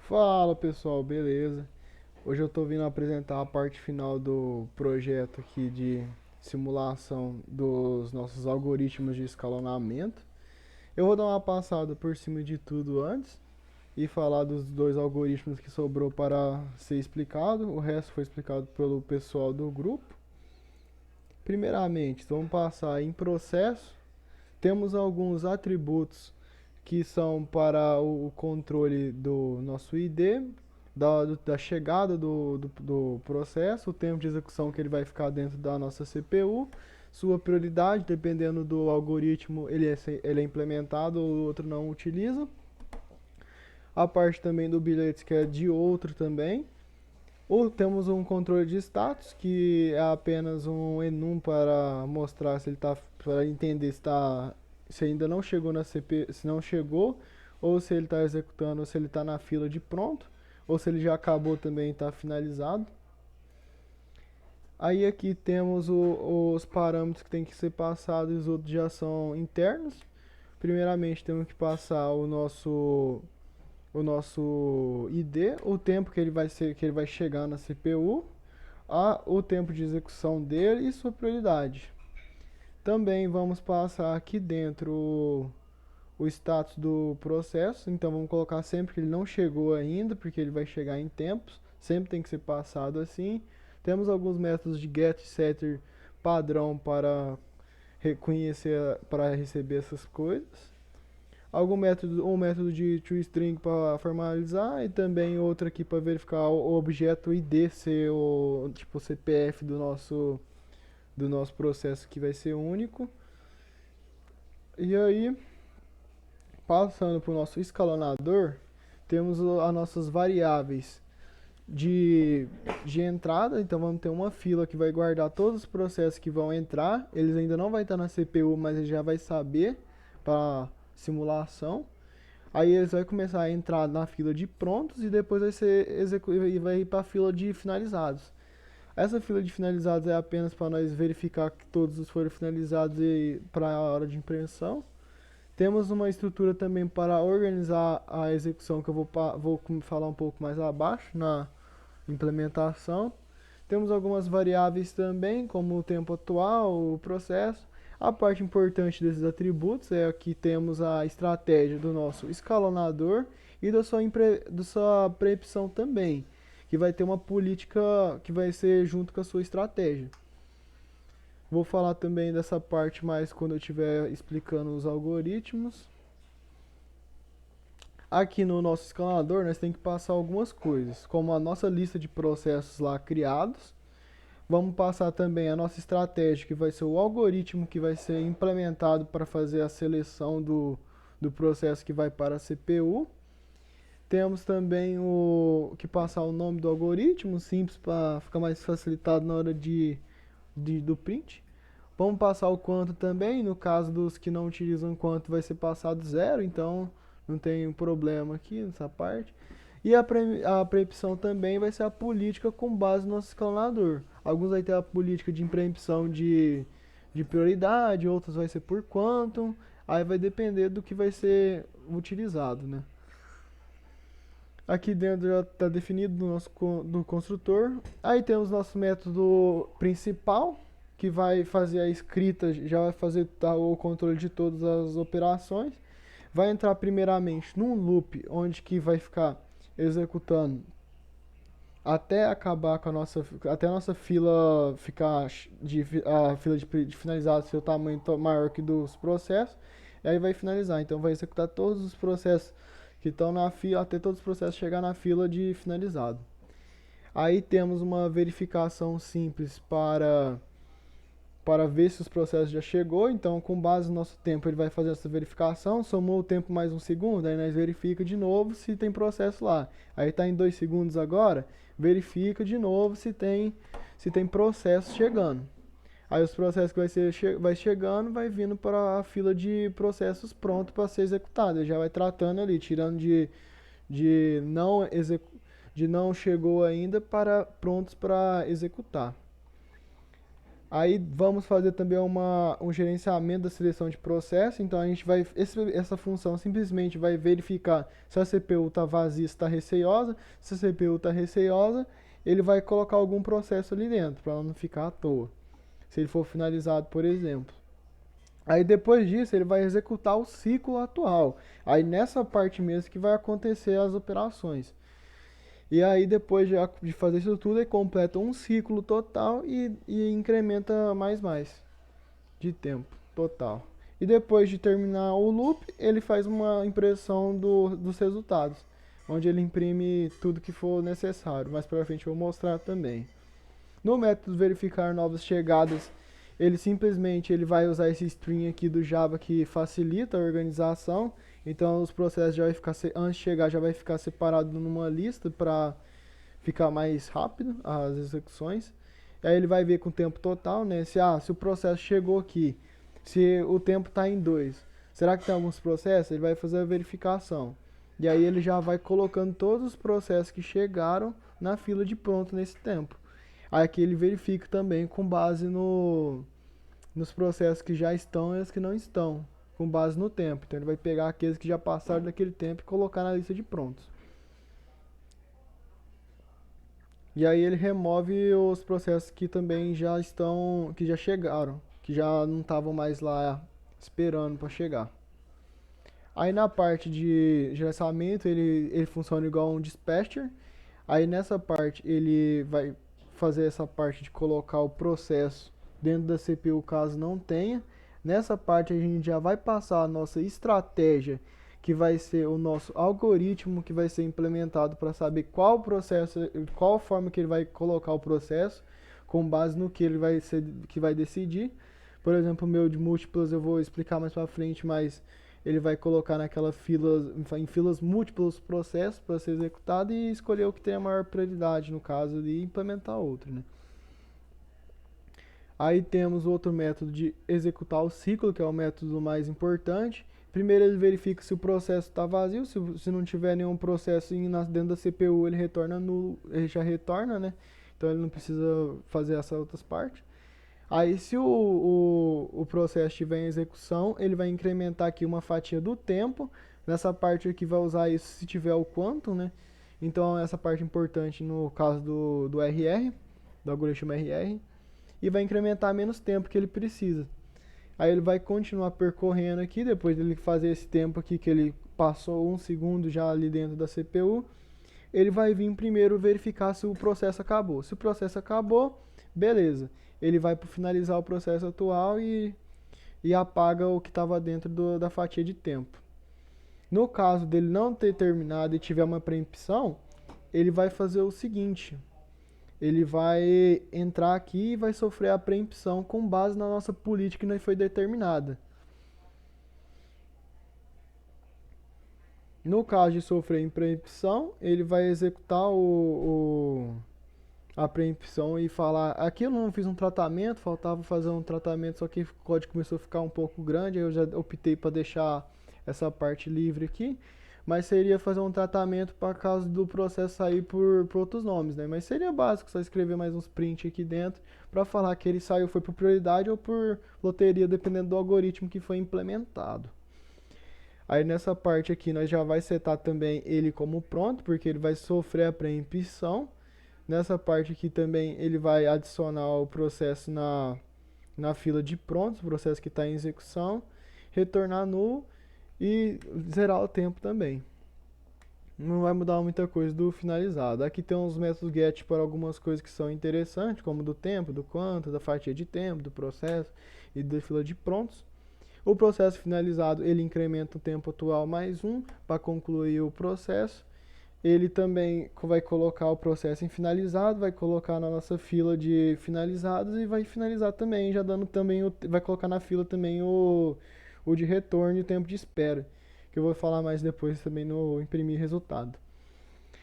Fala pessoal, beleza? Hoje eu tô vindo apresentar a parte final do projeto aqui de simulação dos nossos algoritmos de escalonamento. Eu vou dar uma passada por cima de tudo antes e falar dos dois algoritmos que sobrou para ser explicado. O resto foi explicado pelo pessoal do grupo. Primeiramente, vamos passar em processo. Temos alguns atributos que são para o controle do nosso ID, da chegada do processo, o tempo de execução que ele vai ficar dentro da nossa CPU, sua prioridade, dependendo do algoritmo, ele é implementado ou o outro não utiliza. A parte também do bilhete que é de outro também. Ou temos um controle de status, que é apenas um enum para mostrar se ele está, para entender se ainda não chegou na CP, se não chegou, ou se ele está executando, ou se ele está na fila de pronto, ou se ele já acabou também e está finalizado. Aí aqui temos os parâmetros que tem que ser passados e os outros já são internos. Primeiramente temos que passar o nosso ID, o tempo que ele vai chegar na CPU, o tempo de execução dele e sua prioridade. Também vamos passar aqui dentro o status do processo, então vamos colocar sempre que ele não chegou ainda, porque ele vai chegar em tempos, sempre tem que ser passado assim. Temos alguns métodos de get, setter padrão para reconhecer, para receber essas coisas. Um método de toString para formalizar e também outro aqui para verificar o objeto ID ser o tipo CPF do nosso processo que vai ser único. E aí, passando para o nosso escalonador, temos as nossas variáveis de, de entrada, então vamos ter uma fila que vai guardar todos os processos que vão entrar, eles ainda não vai estar na CPU, mas ele já vai saber para simulação. Aí eles vão começar a entrar na fila de prontos e depois vai ir para a fila de finalizados. Essa fila de finalizados é apenas para nós verificar que todos foram finalizados e para a hora de impressão. Temos uma estrutura também para organizar a execução que eu vou falar um pouco mais abaixo na implementação. Temos algumas variáveis também, como o tempo atual, o processo. A parte importante desses atributos é que temos a estratégia do nosso escalonador e da sua preempção também, que vai ter uma política que vai ser junto com a sua estratégia. Vou falar também dessa parte mais quando eu estiver explicando os algoritmos. Aqui no nosso escalador, nós temos que passar algumas coisas, como a nossa lista de processos lá criados. Vamos passar também a nossa estratégia, que vai ser o algoritmo que vai ser implementado para fazer a seleção do processo que vai para a CPU. Temos também o que passar o nome do algoritmo, simples para ficar mais facilitado na hora do print. Vamos passar o quanto também, no caso dos que não utilizam quanto vai ser passado zero, então não tem problema aqui nessa parte. E a preempção também vai ser a política com base no nosso escalonador. Alguns vai ter a política de preempção de prioridade, outros vai ser por quantum, aí vai depender do que vai ser utilizado, né? Aqui dentro já está definido do construtor. Aí temos nosso método principal, que vai fazer a escrita, já vai fazer o controle de todas as operações. Vai entrar primeiramente num loop, onde que vai ficar executando até acabar com até a nossa fila ficar a fila de finalizado seu tamanho maior que dos processos. E aí vai finalizar. Então vai executar todos os processos que estão na fila, até todos os processos chegar na fila de finalizado. Aí temos uma verificação simples para ver se os processos já chegou. Então, com base no nosso tempo, ele vai fazer essa verificação. Somou o tempo mais um segundo, aí nós verifica de novo se tem processo lá. Aí está em 2 segundos agora, verifica de novo se tem processo chegando. Aí os processos que vai chegando, vai vindo para a fila de processos pronto para ser executado. Ele já vai tratando ali, tirando de não de não chegou ainda para prontos para executar. Aí vamos fazer também um gerenciamento da seleção de processo. Então a gente vai, essa função simplesmente vai verificar se a CPU está vazia, se está receiosa. Se a CPU está receiosa, ele vai colocar algum processo ali dentro, para não ficar à toa. Se ele for finalizado, por exemplo. Aí depois disso ele vai executar o ciclo atual. Aí nessa parte mesmo que vai acontecer as operações. E aí depois de fazer isso tudo, ele completa um ciclo total e incrementa mais de tempo total. E depois de terminar o loop, ele faz uma impressão dos resultados, onde ele imprime tudo que for necessário. Mais pra frente eu vou mostrar também. No método verificar novas chegadas, ele vai usar esse string aqui do Java que facilita a organização. Então os processos já vai ficar, antes de chegar, já vai ficar separado numa lista para ficar mais rápido as execuções. Aí ele vai ver com o tempo total, né? Se o processo chegou aqui, se o tempo está em 2, será que tem alguns processos? Ele vai fazer a verificação. E aí ele já vai colocando todos os processos que chegaram na fila de pronto nesse tempo. Aí aqui ele verifica também com base nos processos que já estão e os que não estão, com base no tempo. Então ele vai pegar aqueles que já passaram daquele tempo e colocar na lista de prontos. E aí ele remove os processos que também já estão, que já chegaram, que já não estavam mais lá esperando para chegar. Aí na parte de gerenciamento ele funciona igual um dispatcher. Aí nessa parte ele vai fazer essa parte de colocar o processo dentro da CPU caso não tenha. Nessa parte a gente já vai passar a nossa estratégia, que vai ser o nosso algoritmo que vai ser implementado para saber qual processo, qual forma que ele vai colocar o processo, com base no que ele vai decidir. Por exemplo, o meu de múltiplas eu vou explicar mais para frente, mas ele vai colocar naquela fila, em filas múltiplos processos para ser executado e escolher o que tem a maior prioridade no caso e implementar outro, né? Aí temos outro método de executar o ciclo, que é o método mais importante. Primeiro ele verifica se o processo está vazio, se não tiver nenhum processo dentro da CPU ele retorna nulo, ele já retorna, né? Então ele não precisa fazer essas outras partes. Aí se o processo estiver em execução, ele vai incrementar aqui uma fatia do tempo. Nessa parte aqui vai usar isso se tiver o quantum, né? Então essa parte é importante no caso do RR, do algoritmo RR. E vai incrementar menos tempo que ele precisa. Aí ele vai continuar percorrendo aqui, depois dele fazer esse tempo aqui que ele passou 1 segundo já ali dentro da CPU, ele vai vir primeiro verificar se o processo acabou. Se o processo acabou, beleza. Ele vai para finalizar o processo atual e apaga o que estava dentro da fatia de tempo. No caso dele não ter terminado e tiver uma preempção, ele vai fazer o seguinte: ele vai entrar aqui e vai sofrer a preempção com base na nossa política que não foi determinada. No caso de sofrer preempção, ele vai executar a preempção e falar: aqui eu não fiz um tratamento, faltava fazer um tratamento, só que o código começou a ficar um pouco grande, aí eu já optei para deixar essa parte livre aqui. Mas seria fazer um tratamento para caso do processo sair por outros nomes, né? Mas seria básico, só escrever mais uns print aqui dentro para falar que ele saiu foi por prioridade ou por loteria, dependendo do algoritmo que foi implementado. Aí nessa parte aqui nós já vai setar também ele como pronto, porque ele vai sofrer a preempção. Nessa parte aqui também ele vai adicionar o processo na fila de prontos, o processo que está em execução, retornar nulo e zerar o tempo também. Não vai mudar muita coisa do finalizado. Aqui tem uns métodos get para algumas coisas que são interessantes, como do tempo, do quanto, da fatia de tempo, do processo e da fila de prontos. O processo finalizado, ele incrementa o tempo atual mais 1 para concluir o processo. Ele também vai colocar o processo em finalizado, vai colocar na nossa fila de finalizados e vai finalizar também, já dando também, vai colocar na fila também o de retorno e o tempo de espera, que eu vou falar mais depois também no imprimir resultado.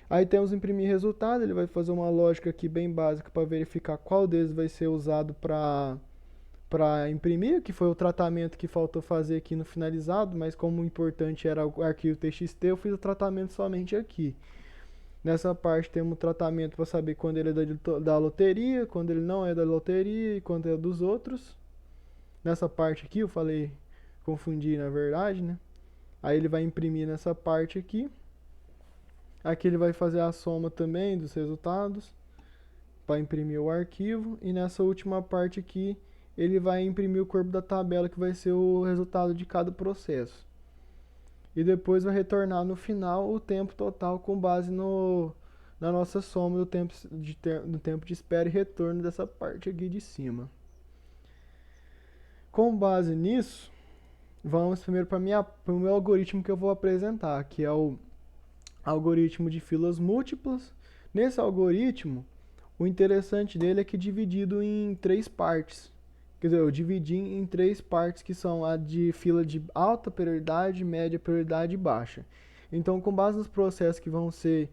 Aí temos imprimir resultado, ele vai fazer uma lógica aqui bem básica para verificar qual deles vai ser usado para imprimir, que foi o tratamento que faltou fazer aqui no finalizado, mas como o importante era o arquivo TXT, eu fiz o tratamento somente aqui. Nessa parte temos o tratamento para saber quando ele é da loteria, quando ele não é da loteria e quando é dos outros. Nessa parte aqui eu falei, confundi na verdade, né? Aí ele vai imprimir nessa parte aqui. Aqui ele vai fazer a soma também dos resultados para imprimir o arquivo. E nessa última parte aqui ele vai imprimir o corpo da tabela que vai ser o resultado de cada processo. E depois vai retornar no final o tempo total com base na nossa soma do tempo de espera e retorno dessa parte aqui de cima. Com base nisso, vamos primeiro para o meu algoritmo que eu vou apresentar, que é o algoritmo de filas múltiplas. Nesse algoritmo, o interessante dele é que é dividido em 3 partes. Quer dizer, eu dividi em 3 partes que são a de fila de alta prioridade, média prioridade e baixa. Então, com base nos processos que vão ser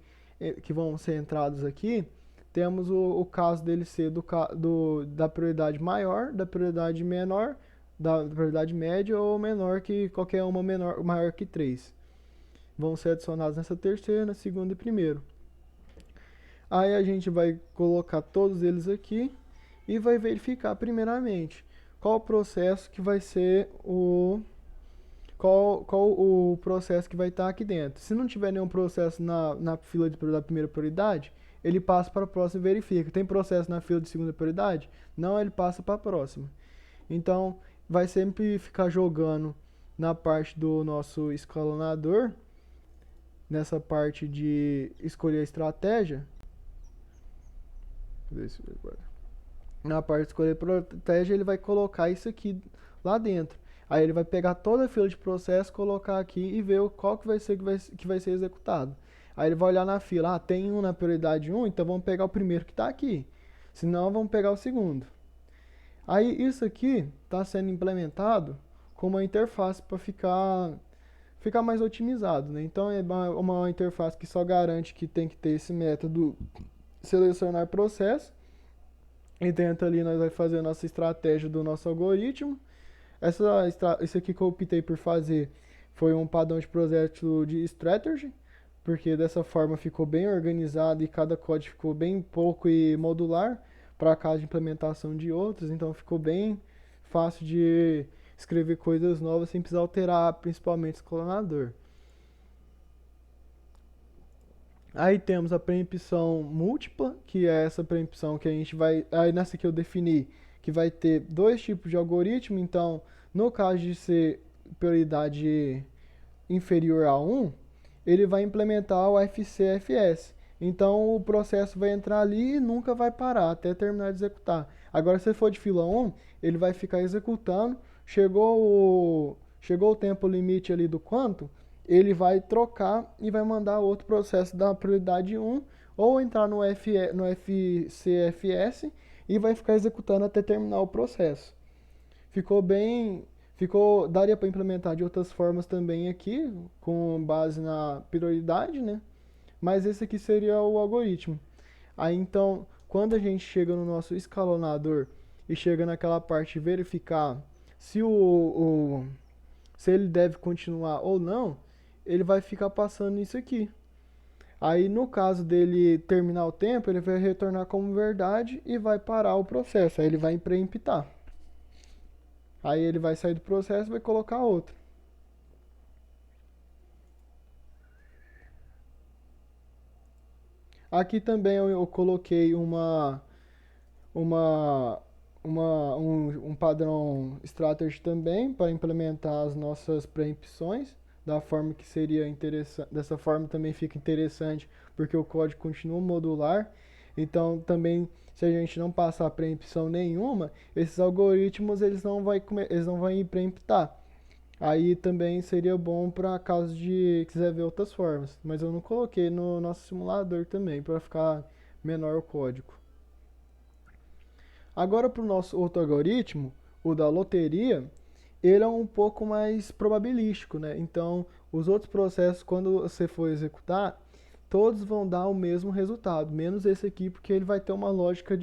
entrados aqui, temos o caso dele ser da prioridade maior, da prioridade menor, da prioridade média ou menor que qualquer uma maior que 3. Vão ser adicionados nessa terceira, na segunda e primeiro. Aí a gente vai colocar todos eles aqui e vai verificar primeiramente qual o processo que vai ser qual o processo que vai estar aqui dentro. Se não tiver nenhum processo na fila da primeira prioridade, ele passa para a próxima e verifica. Tem processo na fila de segunda prioridade? Não, ele passa para a próxima. Então, vai sempre ficar jogando na parte do nosso escalonador, nessa parte de escolher a estratégia. Na parte de escolher estratégia, ele vai colocar isso aqui lá dentro. Aí ele vai pegar toda a fila de processo, colocar aqui e ver qual que vai ser executado. Aí ele vai olhar na fila, tem um na prioridade 1, então vamos pegar o primeiro que está aqui. Senão vamos pegar o segundo. Aí isso aqui está sendo implementado com uma interface para ficar mais otimizado, né? Então é uma interface que só garante que tem que ter esse método selecionar processo. E dentro ali nós vamos fazer a nossa estratégia do nosso algoritmo. Isso aqui que eu optei por fazer foi um padrão de projeto de strategy, porque dessa forma ficou bem organizado e cada código ficou bem pouco e modular para caso de implementação de outros, então ficou bem fácil de escrever coisas novas sem precisar alterar principalmente o escalonador. Aí temos a preempção múltipla, que é essa preempção que a gente vai... Aí nessa aqui eu defini que vai ter 2 tipos de algoritmo, então no caso de ser prioridade inferior a 1, ele vai implementar o FCFS. Então o processo vai entrar ali e nunca vai parar até terminar de executar. Agora se for de fila 1, ele vai ficar executando, chegou o tempo limite ali do quanto, ele vai trocar e vai mandar outro processo da prioridade 1 ou entrar no FCFS e vai ficar executando até terminar o processo. Daria para implementar de outras formas também aqui, com base na prioridade, né? Mas esse aqui seria o algoritmo. Aí então, quando a gente chega no nosso escalonador e chega naquela parte de verificar se se ele deve continuar ou não, ele vai ficar passando isso aqui. Aí no caso dele terminar o tempo, ele vai retornar como verdade e vai parar o processo. Aí ele vai preemptar. Aí ele vai sair do processo e vai colocar outro. Aqui também eu coloquei um padrão strategy também para implementar as nossas preempções da forma que seria interessante. Dessa forma também fica interessante porque o código continua modular. Então também, se a gente não passar preempção nenhuma, esses algoritmos eles não vão preemptar. Aí também seria bom para caso de quiser ver outras formas, mas eu não coloquei no nosso simulador também para ficar menor o código. Agora para o nosso outro algoritmo, o da loteria, ele é um pouco mais probabilístico, né? Então, os outros processos, quando você for executar, todos vão dar o mesmo resultado, menos esse aqui, porque ele vai ter uma lógica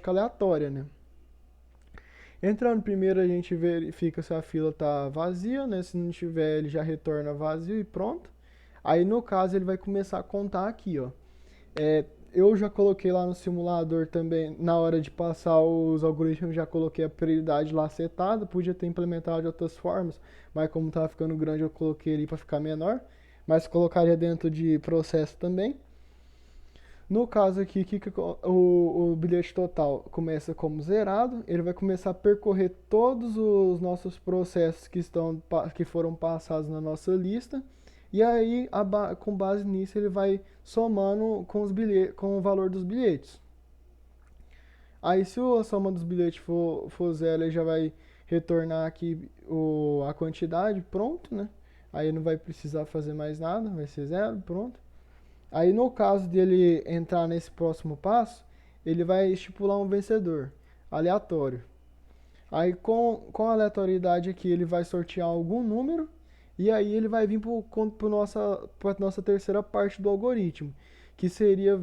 aleatória, né? Entrando primeiro, a gente verifica se a fila está vazia, né? Se não tiver, ele já retorna vazio e pronto. Aí no caso ele vai começar a contar aqui, ó. Eu já coloquei lá no simulador também, na hora de passar os algoritmos, já coloquei a prioridade lá setada, podia ter implementado de outras formas, mas como estava ficando grande eu coloquei ali para ficar menor, mas colocaria dentro de processo também. No caso aqui, o bilhete total começa como zerado, ele vai começar a percorrer todos os nossos processos que foram passados na nossa lista, e aí, com base nisso, ele vai somando com o valor dos bilhetes. Aí, se a soma dos bilhetes for zero, ele já vai retornar aqui a quantidade, pronto, né? Aí não vai precisar fazer mais nada, vai ser zero, pronto. Aí no caso dele entrar nesse próximo passo, ele vai estipular um vencedor aleatório. Aí com a aleatoriedade aqui ele vai sortear algum número e aí ele vai vir para nossa terceira parte do algoritmo, que seria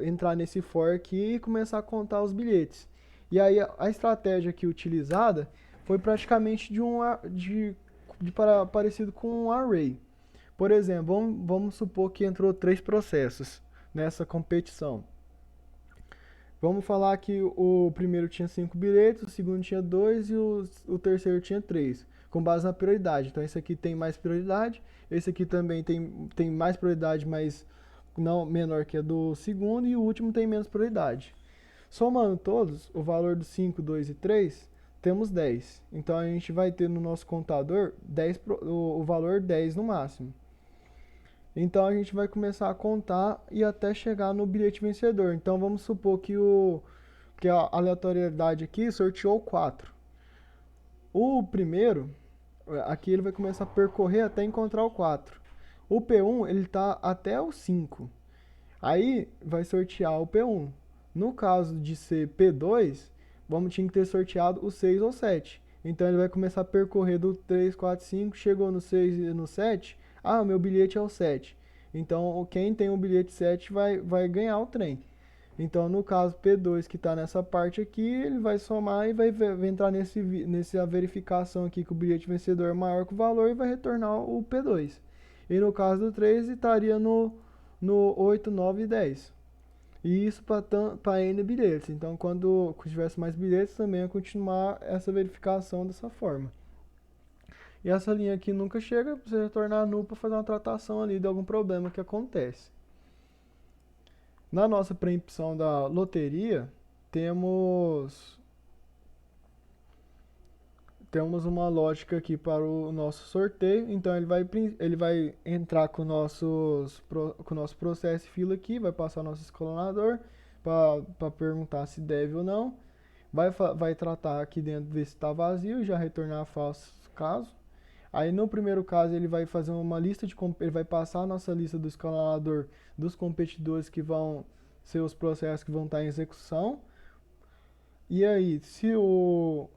entrar nesse for aqui e começar a contar os bilhetes. E aí a estratégia aqui utilizada foi praticamente parecido com um array. Por exemplo, vamos supor que entrou 3 processos nessa competição. Vamos falar que o primeiro tinha 5 bilhetes, o segundo tinha 2 e o terceiro tinha 3, com base na prioridade. Então esse aqui tem mais prioridade, esse aqui também tem mais prioridade, mas não menor que a do segundo, e o último tem menos prioridade. Somando todos, o valor dos 5, 2 e 3, temos 10. Então a gente vai ter no nosso contador o valor 10 no máximo. Então a gente vai começar a contar e até chegar no bilhete vencedor. Então vamos supor que a aleatoriedade aqui sorteou 4. O primeiro, aqui ele vai começar a percorrer até encontrar o 4. O P1 ele está até o 5. Aí vai sortear o P1. No caso de ser P2, tinha que ter sorteado o 6 ou 7. Então ele vai começar a percorrer do 3, 4, 5, chegou no 6 e no 7. Ah, meu bilhete é o 7. Então quem tem o bilhete 7 vai ganhar o trem. Então no caso P2 que está nessa parte aqui, ele vai somar e vai entrar nessa verificação aqui que o bilhete vencedor é maior que o valor e vai retornar o P2. E no caso do 3 estaria no 8, 9 e 10. E isso para N bilhetes. Então, quando tivesse mais bilhetes, também ia continuar essa verificação dessa forma. E essa linha aqui nunca chega para você retornar null para fazer uma tratação ali de algum problema que acontece. Na nossa preempção da loteria, temos uma lógica aqui para o nosso sorteio. Então ele vai entrar com o nosso processo fila aqui, vai passar o nosso escalonador para perguntar se deve ou não. Vai tratar aqui dentro, ver se está vazio, já retornar falso caso. Aí no primeiro caso ele vai fazer uma lista ele vai passar a nossa lista do escalonador dos competidores que vão ser os processos que vão estar em execução. E aí,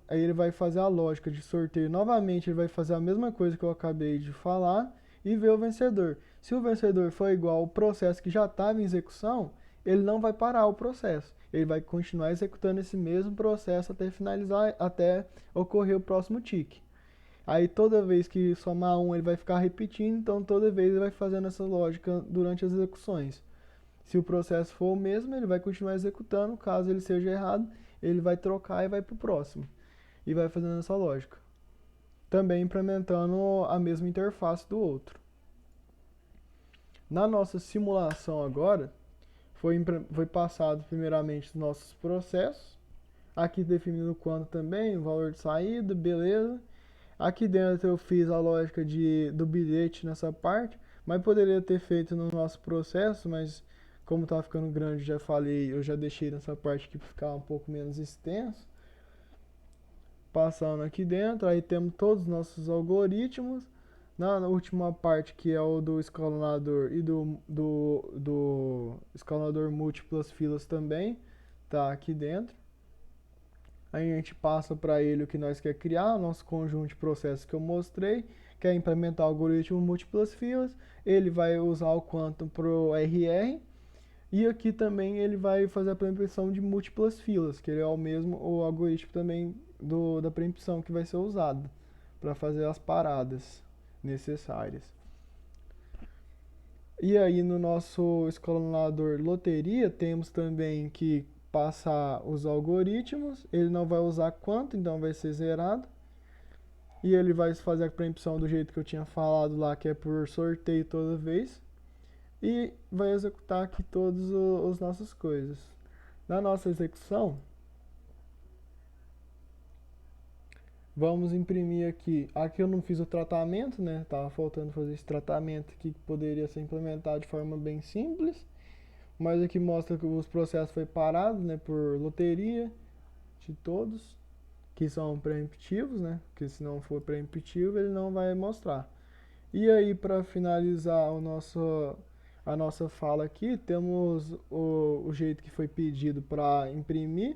aí ele vai fazer a lógica de sorteio novamente, ele vai fazer a mesma coisa que eu acabei de falar e ver o vencedor. Se o vencedor for igual ao processo que já estava em execução, ele não vai parar o processo. Ele vai continuar executando esse mesmo processo até finalizar, até ocorrer o próximo tique. Aí toda vez que somar um, ele vai ficar repetindo, então toda vez ele vai fazendo essa lógica durante as execuções. Se o processo for o mesmo, ele vai continuar executando, caso ele seja errado, ele vai trocar e vai para o próximo. E vai fazendo essa lógica. Também implementando a mesma interface do outro. Na nossa simulação agora, foi passado primeiramente os nossos processos. Aqui definindo quanto também, o valor de saída, beleza. Aqui dentro eu fiz a lógica do bilhete nessa parte, mas poderia ter feito no nosso processo, mas como tá ficando grande, já falei, eu já deixei nessa parte aqui para ficar um pouco menos extenso. Passando aqui dentro, aí temos todos os nossos algoritmos. Na última parte, que é o do escalonador e do escalonador múltiplas filas também, tá aqui dentro. Aí a gente passa para ele o que nós quer criar, nosso conjunto de processos que eu mostrei, quer implementar o algoritmo múltiplas filas, ele vai usar o quantum pro RR, e aqui também ele vai fazer a preempção de múltiplas filas, que ele é o algoritmo também da preempção que vai ser usado para fazer as paradas necessárias. E aí no nosso escalonador loteria temos também que passar os algoritmos, ele não vai usar quanto, então vai ser zerado. E ele vai fazer a preempção do jeito que eu tinha falado lá, que é por sorteio toda vez. E vai executar aqui todas as nossas coisas. Na nossa execução, vamos imprimir aqui. Aqui eu não fiz o tratamento, né? Tava faltando fazer esse tratamento aqui que poderia ser implementado de forma bem simples. Mas aqui mostra que os processos foi parado, né? Por loteria de todos, que são preemptivos, né? Porque se não for preemptivo, ele não vai mostrar. E aí, para finalizar a nossa fala aqui, temos o jeito que foi pedido para imprimir,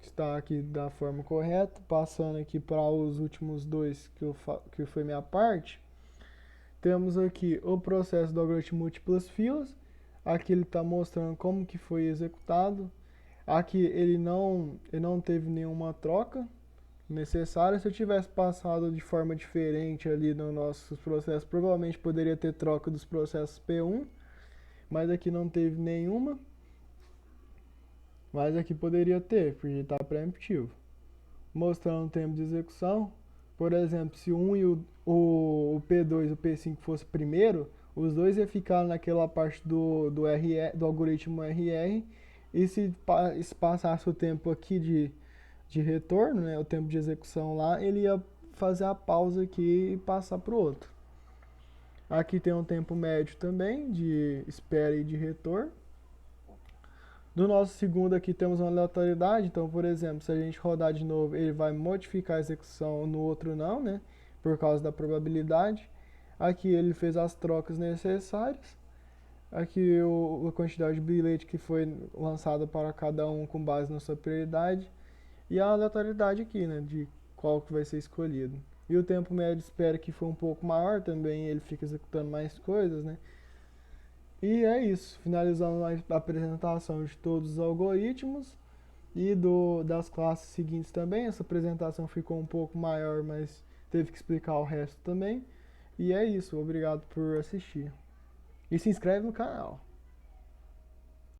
que está aqui da forma correta. Passando aqui para os últimos dois que foi minha parte, temos aqui o processo do algoritmo múltiplas filas. Aqui ele está mostrando como que foi executado. Aqui ele não teve nenhuma troca necessária. Se eu tivesse passado de forma diferente ali nos nossos processos, provavelmente poderia ter troca dos processos P1, mas aqui não teve nenhuma. Mas aqui poderia ter, porque está preemptivo. Mostrando o tempo de execução. Por exemplo, se o 1 e o P2 e o P5 fosse primeiro, os dois iam ficar naquela parte do algoritmo RR. E se passasse o tempo aqui de retorno, né, o tempo de execução lá, ele ia fazer a pausa aqui e passar para o outro. Aqui tem um tempo médio também de espera e de retorno. No nosso segundo aqui temos uma aleatoriedade, então, por exemplo, se a gente rodar de novo, ele vai modificar a execução, no outro não, né, por causa da probabilidade. Aqui ele fez as trocas necessárias. Aqui a quantidade de bilhete que foi lançada para cada um com base na sua prioridade. E a aleatoriedade aqui, né, de qual que vai ser escolhido. E o tempo médio de espera que foi um pouco maior também, ele fica executando mais coisas, né. E é isso, finalizando a apresentação de todos os algoritmos e das classes seguintes também. Essa apresentação ficou um pouco maior, mas teve que explicar o resto também. E é isso, obrigado por assistir. E se inscreve no canal.